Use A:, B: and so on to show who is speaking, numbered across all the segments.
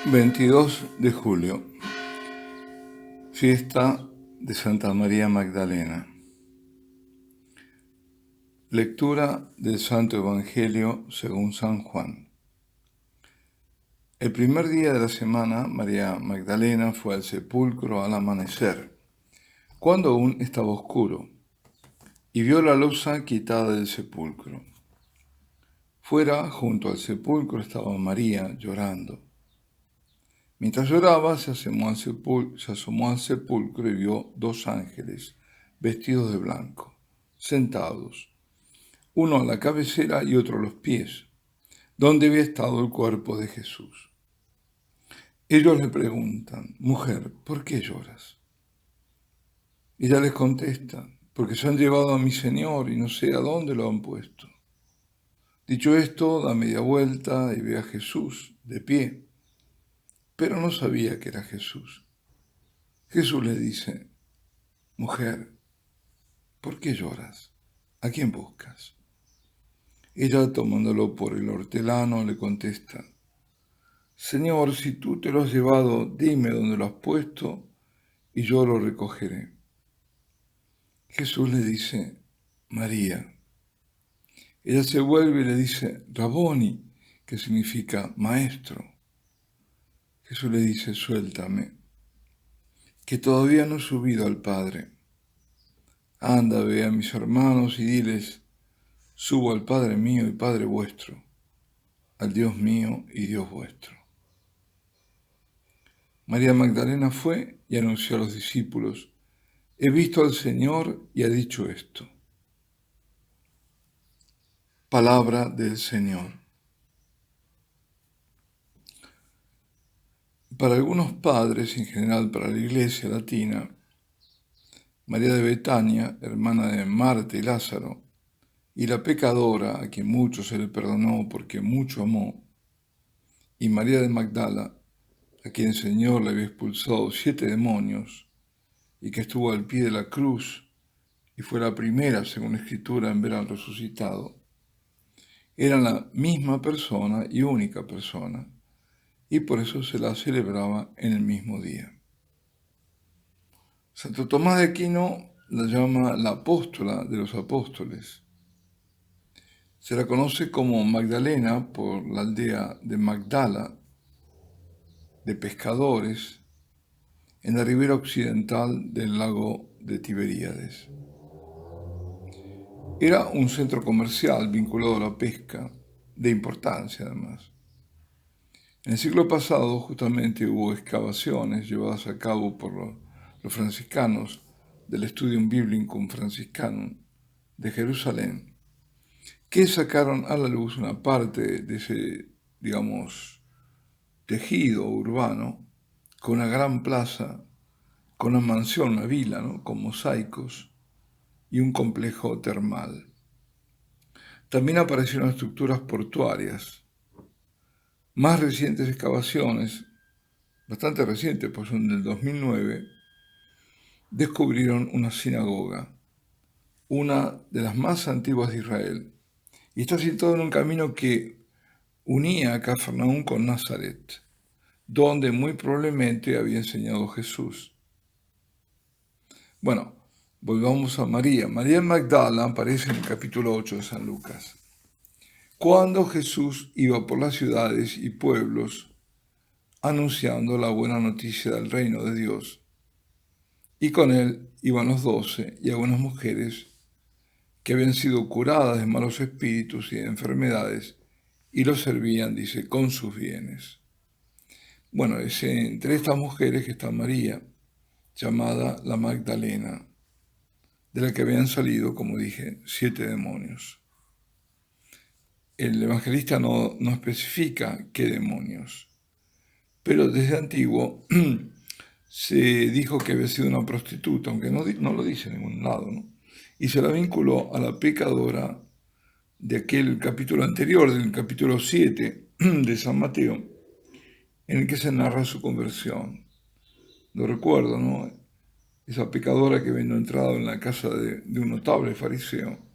A: 22 de julio, fiesta de Santa María Magdalena. Lectura del Santo Evangelio según San Juan. El primer día de la semana, María Magdalena fue al sepulcro al amanecer, cuando aún estaba oscuro, y vio la losa quitada del sepulcro. Fuera, junto al sepulcro, estaba María llorando. Mientras lloraba, se asomó al sepulcro y vio dos ángeles, vestidos de blanco, sentados, uno a la cabecera y otro a los pies, donde había estado el cuerpo de Jesús. Ellos le preguntan: «Mujer, ¿por qué lloras?». Ella les contesta: «Porque se han llevado a mi Señor y no sé a dónde lo han puesto». Dicho esto, da media vuelta y ve a Jesús de pie, pero no sabía que era Jesús. Jesús le dice: «Mujer, ¿por qué lloras? ¿A quién buscas?». Ella, tomándolo por el hortelano, le contesta: «Señor, si tú te lo has llevado, dime dónde lo has puesto y yo lo recogeré». Jesús le dice: «María». Ella se vuelve y le dice: «Raboni», que significa maestro. Jesús le dice: «Suéltame, que todavía no he subido al Padre. Anda, ve a mis hermanos y diles: subo al Padre mío y Padre vuestro, al Dios mío y Dios vuestro». María Magdalena fue y anunció a los discípulos: «He visto al Señor y ha dicho esto». Palabra del Señor. Para algunos padres, en general para la Iglesia latina, María de Betania, hermana de Marta y Lázaro, y la pecadora a quien mucho se le perdonó porque mucho amó, y María de Magdala, a quien el Señor le había expulsado 7 demonios, y que estuvo al pie de la cruz y fue la primera, según la Escritura, en ver al resucitado, eran la misma persona y única persona, y por eso se la celebraba en el mismo día. Santo Tomás de Aquino la llama la apóstola de los apóstoles. Se la conoce como Magdalena por la aldea de Magdala, de pescadores, en la ribera occidental del lago de Tiberíades. Era un centro comercial vinculado a la pesca, de importancia además. En el siglo pasado justamente hubo excavaciones llevadas a cabo por los franciscanos del Studium Biblicum Franciscanum de Jerusalén, que sacaron a la luz una parte de ese, tejido urbano, con una gran plaza, con una mansión, una vila, ¿no?, con mosaicos y un complejo termal. También aparecieron estructuras portuarias. Más recientes excavaciones, bastante recientes, pues son del 2009, descubrieron una sinagoga, una de las más antiguas de Israel, y está situado en un camino que unía a Cafarnaúm con Nazaret, donde muy probablemente había enseñado Jesús. Bueno, volvamos a María. María Magdala aparece en el capítulo 8 de San Lucas. Cuando Jesús iba por las ciudades y pueblos anunciando la buena noticia del reino de Dios, y con él iban los 12 y algunas mujeres que habían sido curadas de malos espíritus y de enfermedades, y los servían, dice, con sus bienes. Bueno, es entre estas mujeres que está María, llamada la Magdalena, de la que habían salido, como dije, 7 demonios. El evangelista no especifica qué demonios, pero desde antiguo se dijo que había sido una prostituta, aunque no lo dice en ningún lado, ¿no? Y se la vinculó a la pecadora de aquel capítulo anterior, del capítulo 7 de San Mateo, en el que se narra su conversión. Lo recuerdo, ¿no? Esa pecadora que había entrado en la casa de un notable fariseo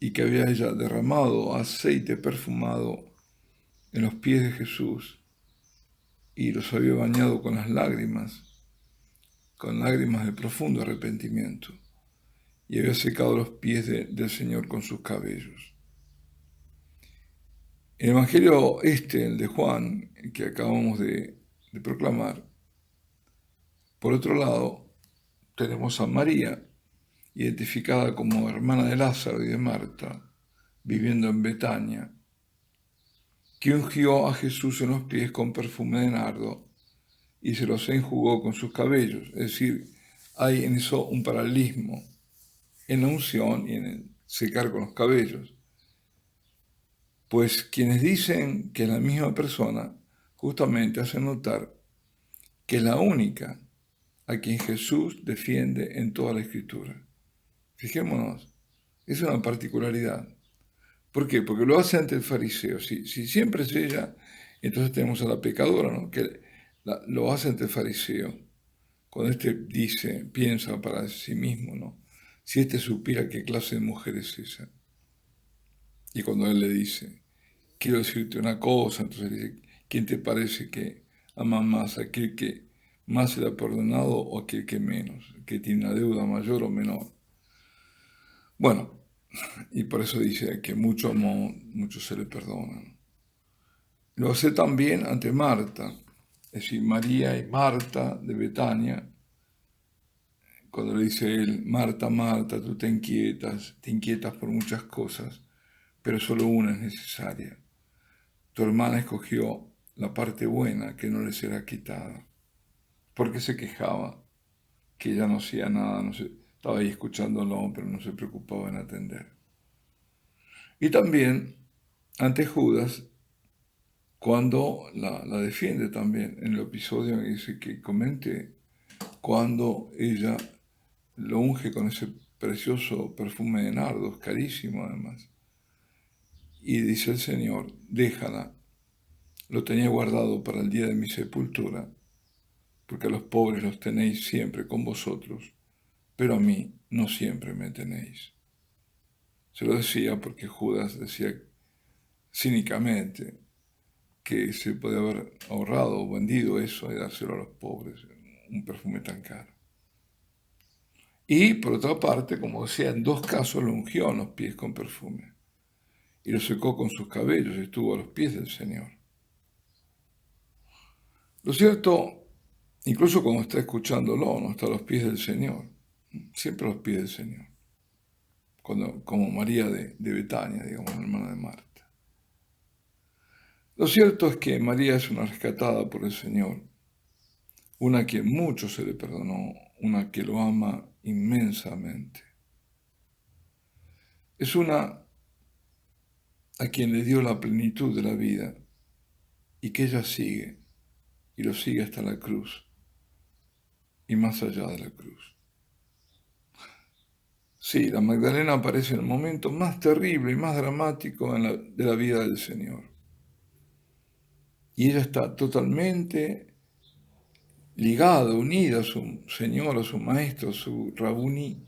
A: y que había ella derramado aceite perfumado en los pies de Jesús y los había bañado con lágrimas de profundo arrepentimiento, y había secado los pies del Señor con sus cabellos. El Evangelio el de Juan, que acabamos de proclamar, por otro lado, tenemos a María, identificada como hermana de Lázaro y de Marta, viviendo en Betania, que ungió a Jesús en los pies con perfume de nardo y se los enjugó con sus cabellos. Es decir, hay en eso un paralelismo en la unción y en el secar con los cabellos. Pues quienes dicen que es la misma persona, justamente hacen notar que es la única a quien Jesús defiende en toda la Escritura. Fijémonos, es una particularidad. ¿Por qué? Porque lo hace ante el fariseo. Si siempre es ella, entonces tenemos a la pecadora, ¿no? Que lo hace ante el fariseo. Cuando piensa para sí mismo, ¿no? Si supiera qué clase de mujer es esa. Y cuando él le dice, quiero decirte una cosa, entonces le dice, ¿quién te parece que ama más? ¿Aquel que más se le ha perdonado o aquel que menos? ¿Que tiene una deuda mayor o menor? Bueno, y por eso dice que mucho amor, mucho se le perdona. Lo hace también ante Marta, es decir, María y Marta de Betania, cuando le dice él, Marta, Marta, tú te inquietas por muchas cosas, pero solo una es necesaria. Tu hermana escogió la parte buena que no le será quitada. Porque se quejaba que ella no hacía nada, estaba ahí escuchándolo, pero no se preocupaba en atender. Y también ante Judas, cuando la defiende también, en el episodio dice que comente cuando ella lo unge con ese precioso perfume de nardos, carísimo además. Y dice el Señor, déjala, lo tenía guardado para el día de mi sepultura, porque a los pobres los tenéis siempre con vosotros, pero a mí no siempre me tenéis. Se lo decía porque Judas decía cínicamente que se puede haber ahorrado o vendido eso y dárselo a los pobres, un perfume tan caro. Y por otra parte, como decía, en 2 casos lo ungió en los pies con perfume y lo secó con sus cabellos y estuvo a los pies del Señor. Lo cierto, incluso cuando está escuchándolo, no está a los pies del Señor, siempre a los pies del Señor, como María de Betania, digamos, la hermana de Marta. Lo cierto es que María es una rescatada por el Señor, una a quien mucho se le perdonó, una que lo ama inmensamente. Es una a quien le dio la plenitud de la vida y que ella sigue, y lo sigue hasta la cruz y más allá de la cruz. Sí, la Magdalena aparece en el momento más terrible y más dramático de la vida del Señor. Y ella está totalmente ligada, unida a su Señor, a su Maestro, a su Rabuní,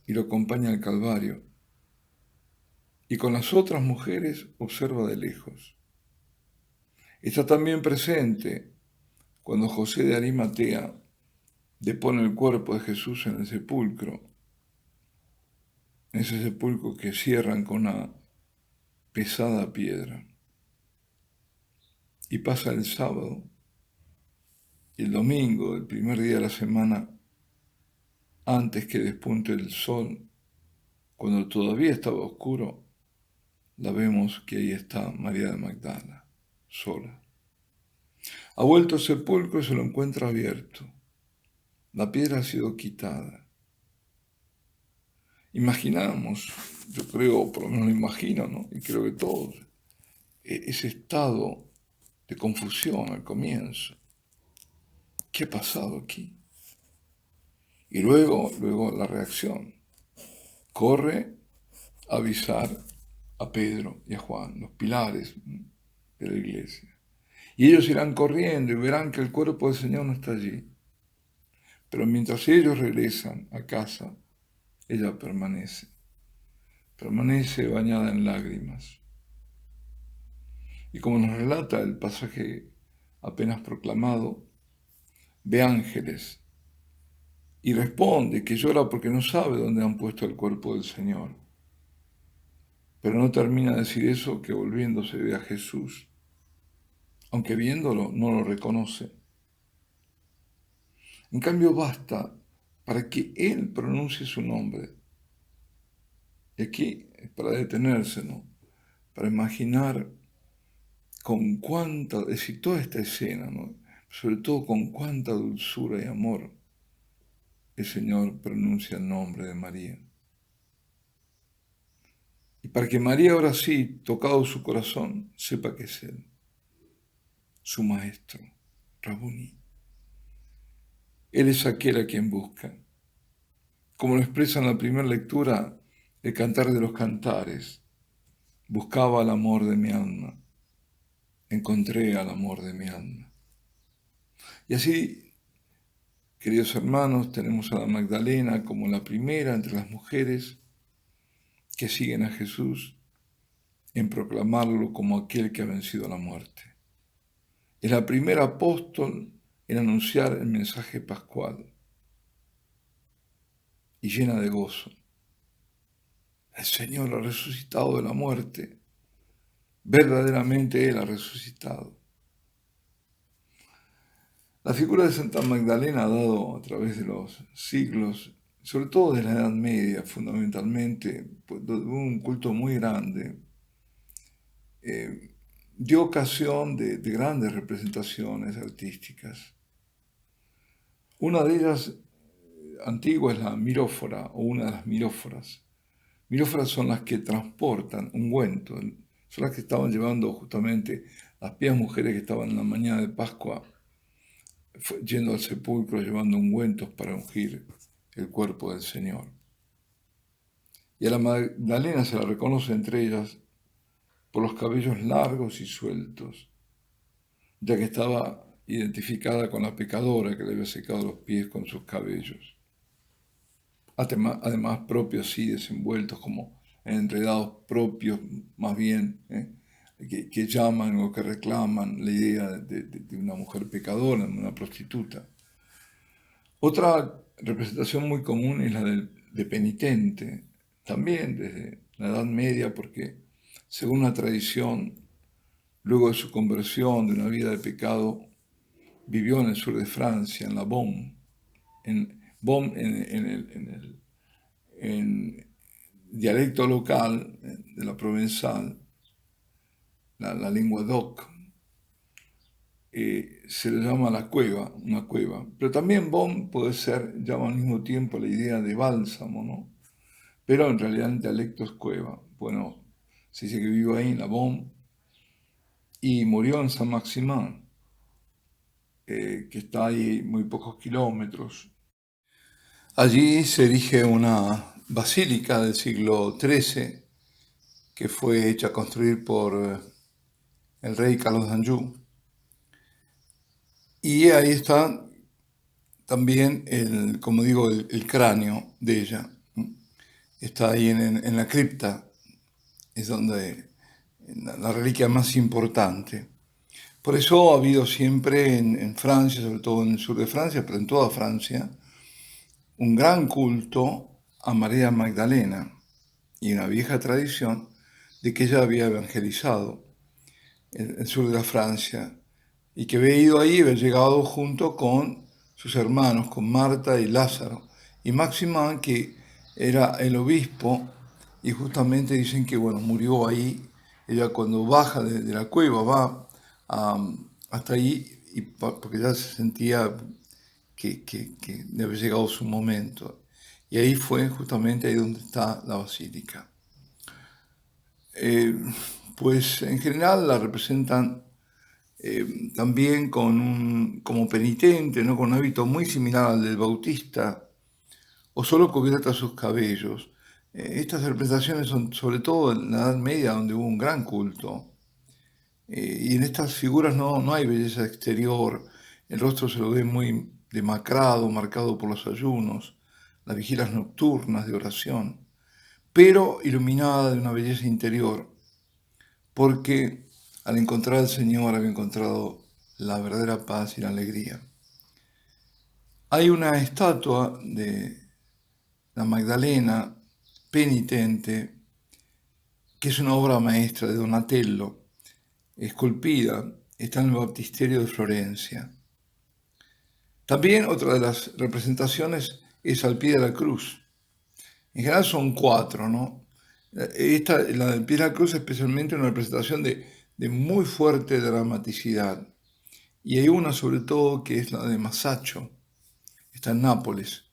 A: y lo acompaña al Calvario. Y con las otras mujeres observa de lejos. Está también presente cuando José de Arimatea depone el cuerpo de Jesús en el sepulcro, ese sepulcro que cierran con una pesada piedra. Y pasa el sábado y el domingo, el primer día de la semana, antes que despunte el sol, cuando todavía estaba oscuro, la vemos que ahí está María de Magdala, sola. Ha vuelto al sepulcro y se lo encuentra abierto. La piedra ha sido quitada. Imaginamos, yo creo, por lo menos lo imagino, ¿no? Y creo que todos, ese estado de confusión al comienzo. ¿Qué ha pasado aquí? Y luego la reacción. Corre a avisar a Pedro y a Juan, los pilares de la iglesia. Y ellos irán corriendo y verán que el cuerpo del Señor no está allí. Pero mientras ellos regresan a casa, ella permanece bañada en lágrimas. Y como nos relata el pasaje apenas proclamado, ve ángeles y responde que llora porque no sabe dónde han puesto el cuerpo del Señor. Pero no termina de decir eso que volviéndose ve a Jesús. Aunque viéndolo no lo reconoce. En cambio basta para que Él pronuncie su nombre. Y aquí es para detenerse, ¿no? Para imaginar con cuánta, es decir, toda esta escena, ¿no? Sobre todo con cuánta dulzura y amor el Señor pronuncia el nombre de María. Y para que María ahora sí, tocado su corazón, sepa que es Él, su Maestro, Rabuni. Él es aquel a quien busca. Como lo expresa en la primera lectura, el Cantar de los Cantares. Buscaba el amor de mi alma, encontré al amor de mi alma. Y así, queridos hermanos, tenemos a la Magdalena como la primera entre las mujeres que siguen a Jesús en proclamarlo como aquel que ha vencido la muerte. Es la primera apóstol en anunciar el mensaje pascual y llena de gozo. El Señor ha resucitado de la muerte. Verdaderamente Él ha resucitado. La figura de Santa Magdalena ha dado a través de los siglos, sobre todo de la Edad Media fundamentalmente, pues, un culto muy grande, dio ocasión de grandes representaciones artísticas. Una de ellas antigua es la mirófora o una de las miróforas. Miróforas son las que transportan ungüento, son las que estaban llevando justamente las pías mujeres que estaban en la mañana de Pascua yendo al sepulcro llevando ungüentos para ungir el cuerpo del Señor. Y a la Magdalena se la reconoce entre ellas por los cabellos largos y sueltos, ya que estaba identificada con la pecadora que le había secado los pies con sus cabellos. Además propios sí desenvueltos como enredados propios más bien, que llaman o que reclaman la idea de una mujer pecadora, de una prostituta. Otra representación muy común es la de penitente, también desde la Edad Media, porque según la tradición, luego de su conversión de una vida de pecado, vivió en el sur de Francia, en la Beaume, en dialecto local de la provenzal, la lengua d'oc, se le llama la cueva, una cueva. Pero también Beaume puede ser, llama al mismo tiempo la idea de bálsamo, ¿no? Pero en realidad el dialecto es cueva. Bueno, se dice que vivió ahí en la Beaume y murió en Saint-Maximin, que está ahí muy pocos kilómetros. Allí se erige una basílica del siglo XIII que fue hecha a construir por el rey Carlos d'Anjou. Y ahí está también, como digo, el cráneo de ella. Está ahí en la cripta, es donde la reliquia más importante. Por eso ha habido siempre en Francia, sobre todo en el sur de Francia, pero en toda Francia, un gran culto a María Magdalena y una vieja tradición de que ella había evangelizado el sur de la Francia y que había ido ahí, había llegado junto con sus hermanos, con Marta y Lázaro, y Maximin, que era el obispo, y justamente dicen que, bueno, murió ahí. Ella cuando baja de la cueva va hasta ahí, porque ya se sentía que le había llegado su momento. Y ahí fue justamente ahí donde está la basílica. Pues en general la representan también como penitente, ¿no? Con un hábito muy similar al del Bautista, o solo cubierta sus cabellos. Estas representaciones son sobre todo en la Edad Media, donde hubo un gran culto. Y en estas figuras no hay belleza exterior, el rostro se lo ve muy demacrado, marcado por los ayunos, las vigilias nocturnas de oración, pero iluminada de una belleza interior, porque al encontrar al Señor había encontrado la verdadera paz y la alegría. Hay una estatua de la Magdalena penitente, que es una obra maestra de Donatello, esculpida, está en el Baptisterio de Florencia. También otra de las representaciones es al pie de la cruz. En general son 4, ¿no? La del pie de la cruz, especialmente, una representación de muy fuerte dramaticidad. Y hay una sobre todo que es la de Masaccio, está en Nápoles,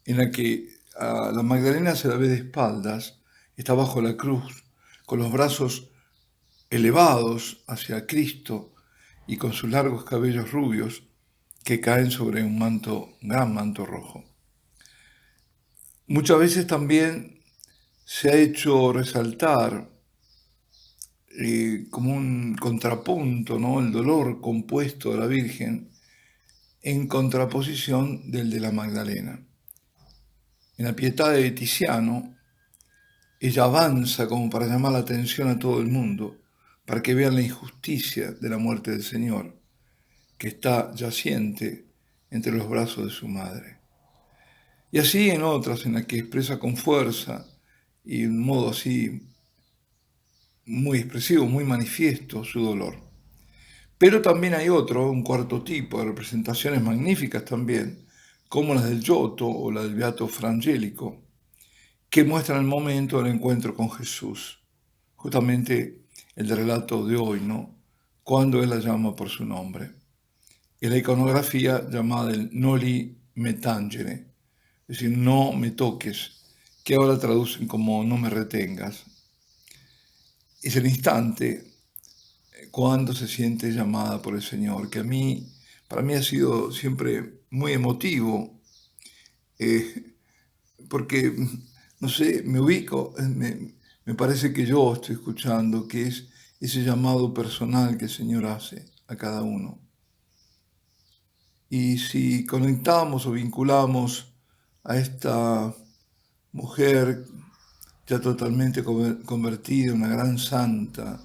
A: en la que a la Magdalena se la ve de espaldas, está bajo la cruz, con los brazos elevados hacia Cristo y con sus largos cabellos rubios que caen sobre un gran manto rojo. Muchas veces también se ha hecho resaltar como un contrapunto, ¿no? El dolor compuesto de la Virgen en contraposición del de la Magdalena. En la Pietà de Tiziano, ella avanza como para llamar la atención a todo el mundo, para que vean la injusticia de la muerte del Señor, que está yaciente entre los brazos de su madre. Y así en otras, en las que expresa con fuerza y de un modo así muy expresivo, muy manifiesto su dolor. Pero también hay un cuarto tipo de representaciones magníficas también, como las del Giotto o la del Beato Frangélico, que muestran el momento del encuentro con Jesús, justamente el del relato de hoy, ¿no? Cuando Él la llama por su nombre. Es la iconografía llamada el Noli me tangere, es decir, no me toques, que ahora traducen como no me retengas. Es el instante cuando se siente llamada por el Señor, que para mí ha sido siempre muy emotivo, porque, no sé, me ubico, me parece que yo estoy escuchando, que es ese llamado personal que el Señor hace a cada uno. Y si conectamos o vinculamos a esta mujer ya totalmente convertida, una gran santa,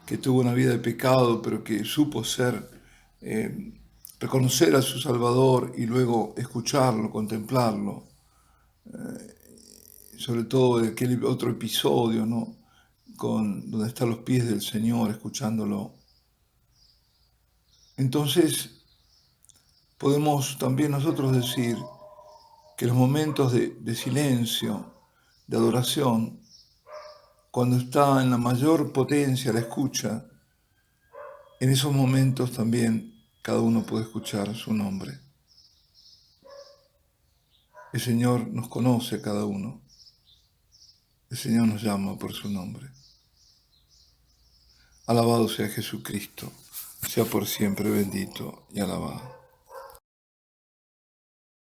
A: que tuvo una vida de pecado, pero que supo reconocer a su Salvador y luego escucharlo, contemplarlo, sobre todo de aquel otro episodio, ¿no? Donde está a los pies del Señor, escuchándolo. Entonces, podemos también nosotros decir que los momentos de silencio, de adoración, cuando está en la mayor potencia la escucha, en esos momentos también cada uno puede escuchar su nombre. El Señor nos conoce a cada uno. El Señor nos llama por su nombre. Alabado sea Jesucristo, sea por siempre bendito y alabado.